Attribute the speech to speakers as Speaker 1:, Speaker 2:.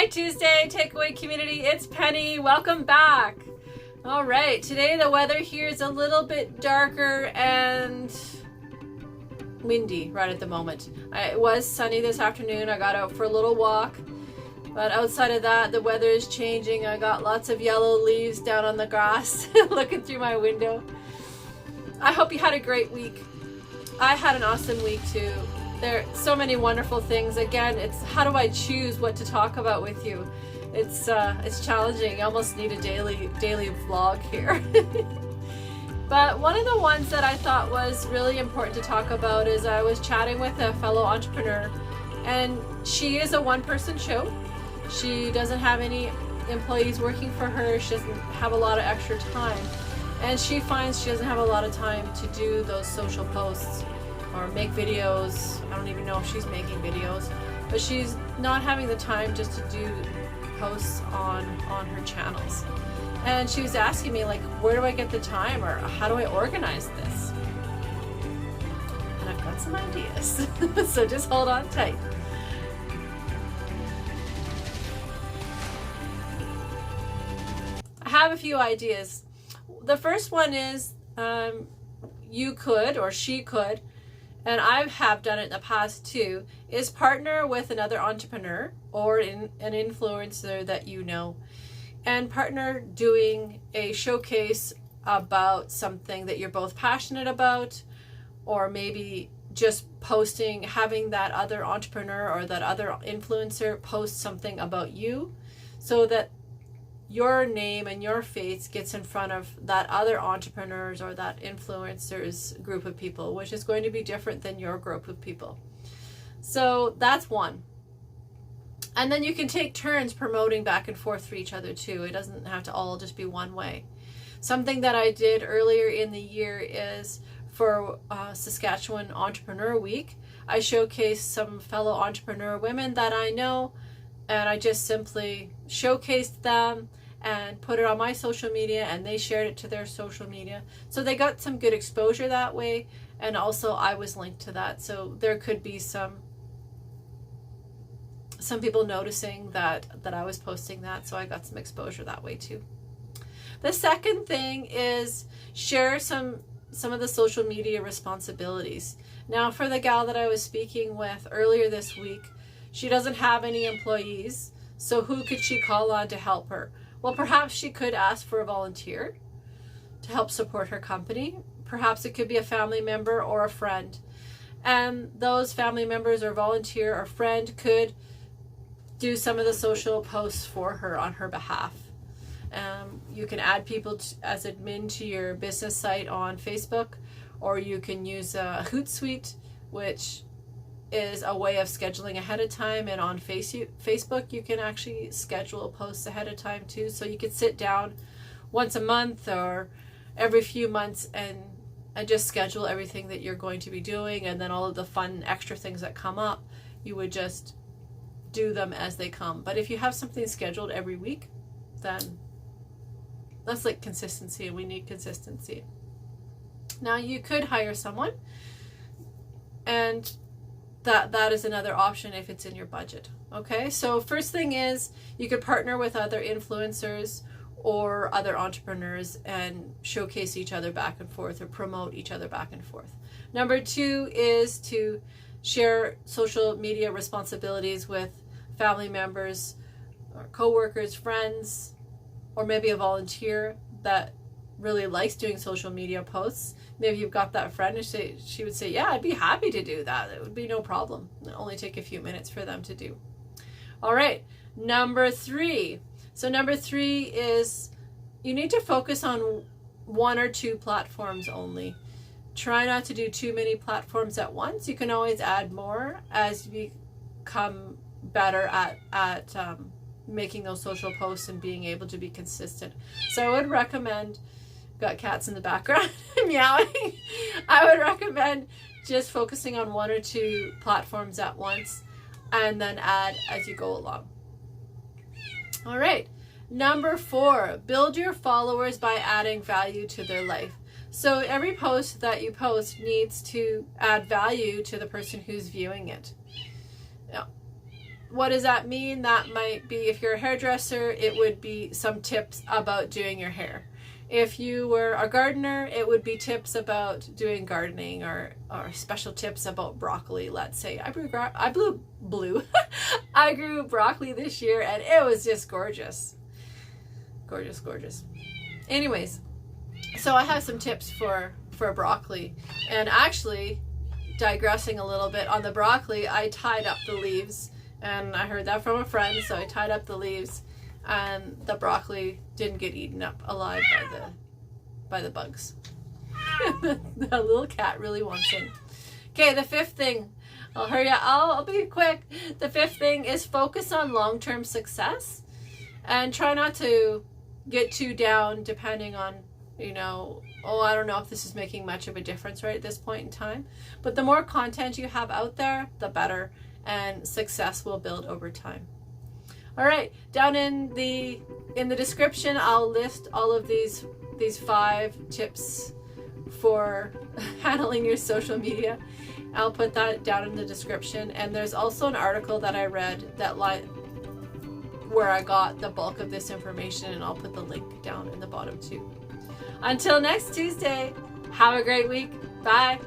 Speaker 1: Hi Tuesday takeaway community, it's Penny. Welcome back. All right, today the weather here is a little bit darker and windy right at the moment. It was sunny this afternoon. I got out for a little walk, but outside of that the weather is changing. I got lots of yellow leaves down on the grass looking through my window. I hope you had a great week. I had an awesome week too. There are so many wonderful things. Again, it's how do I choose what to talk about with you? It's challenging. I almost need a daily vlog here. But one of the ones that I thought was really important to talk about is I was chatting with a fellow entrepreneur, and she is a one-person show. She doesn't have any employees working for her. She doesn't have a lot of extra time, and she finds she doesn't have a lot of time to do those social posts or make videos. I don't even know if she's making videos, but she's not having the time just to do posts on her channels. And she was asking me, like, where do I get the time, or how do I organize this? And I've got some ideas. So just hold on tight. I have a few ideas. The first one is you could, or she could, and I have done it in the past too, is partner with another entrepreneur or an influencer that you know, and partner doing a showcase about something that you're both passionate about, or maybe just posting, having that other entrepreneur or that other influencer post something about you, so that your name and your face gets in front of that other entrepreneurs or that influencers group of people, which is going to be different than your group of people. So that's one. And then you can take turns promoting back and forth for each other too. It doesn't have to all just be one way. Something that I did earlier in the year is for Saskatchewan Entrepreneur Week, I showcased some fellow entrepreneur women that I know, and I just simply showcased them and put it on my social media, and they shared it to their social media. So they got some good exposure that way, and also I was linked to that. So there could be some people noticing that I was posting that, so I got some exposure that way too. The second thing is share some of the social media responsibilities. Now, for the gal that I was speaking with earlier this week, she doesn't have any employees, so who could she call on to help her? Well, perhaps she could ask for a volunteer to help support her company. Perhaps it could be a family member or a friend. And those family members or volunteer or friend could do some of the social posts for her on her behalf. You can add people as admin to your business site on Facebook, or you can use Hootsuite, which is a way of scheduling ahead of time, and on Facebook you can actually schedule posts ahead of time too, so you could sit down once a month or every few months and just schedule everything that you're going to be doing, and then all of the fun extra things that come up, you would just do them as they come. But if you have something scheduled every week, then that's like consistency, and we need consistency. Now you could hire someone, and that is another option if it's in your budget. Okay, so first thing is you could partner with other influencers or other entrepreneurs and showcase each other back and forth, or promote each other back and forth. Number two is to share social media responsibilities with family members or co-workers, friends, or maybe a volunteer that really likes doing social media posts. Maybe you've got that friend and she would say, yeah, I'd be happy to do that. It would be no problem. It'll only take a few minutes for them to do. All right, number three. So number three is you need to focus on one or two platforms only. Try not to do too many platforms at once. You can always add more as you become better at making those social posts and being able to be consistent. So I would recommend, got cats in the background meowing, I would recommend just focusing on one or two platforms at once, and then add as you go along. All right, number four, build your followers by adding value to their life. So every post that you post needs to add value to the person who's viewing it. what does that mean? That might be, if you're a hairdresser, it would be some tips about doing your hair. If you were a gardener, it would be tips about doing gardening, or special tips about broccoli. Let's say I grew I grew broccoli this year, and it was just gorgeous. Gorgeous. Anyways, so I have some tips for broccoli. And actually, digressing a little bit on the broccoli, I tied up the leaves, and I heard that from a friend, so I tied up the leaves, and the broccoli didn't get eaten up alive by the bugs. The little cat really wants in. Okay, the fifth thing. I'll hurry up. I'll be quick. The fifth thing is focus on long-term success, and try not to get too down depending on, I don't know if this is making much of a difference right at this point in time. But the more content you have out there, the better, and success will build over time. All right, down in the description, I'll list all of these 5 tips for handling your social media. I'll put that down in the description. And there's also an article that I read where I got the bulk of this information, and I'll put the link down in the bottom too. Until next Tuesday, have a great week. Bye.